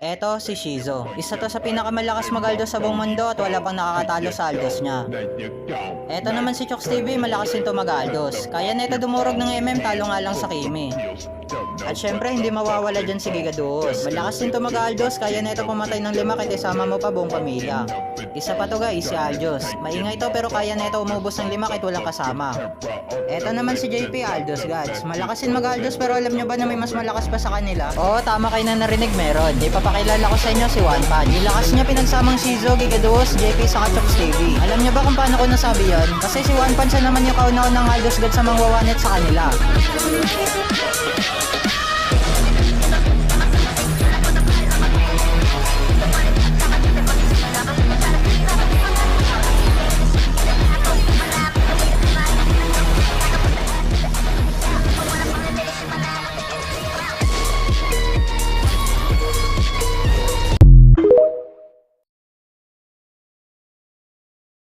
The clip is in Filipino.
Eto si Shizo. Isa to sa pinakamalakas mag-Aldos sa buong mundo at wala pang nakakatalo sa Aldos niya. Eto naman si Chooks TV, malakas din to mag-Aldos. Kaya neto dumurog ng MM, talo nga lang sa Kimi. At syempre hindi mawawala dyan si Gigaduos. Malakas din to mag-Aldos, kaya neto pumatay ng 5 kahit isama mo pa buong pamilya. Isa pa to guys, si Aldos. Maingay to pero kaya neto umubos ng 5 kahit walang kasama. Eto naman si JP Aldos Gods. Malakas din mag-Aldos pero alam nyo ba na may mas malakas pa sa kanila? Oo, tama kayo na narinig, meron. Ipapakilala ko sa inyo si One Pan. Yung lakas niya pinagsamang Shizo, Gigaduos, JP sa Chooks TV. Alam nyo ba kung paano ko nasabi yon? Kasi si One Pan siya naman yung kauna-unang Aldos God sa mga wawanet sa kanila.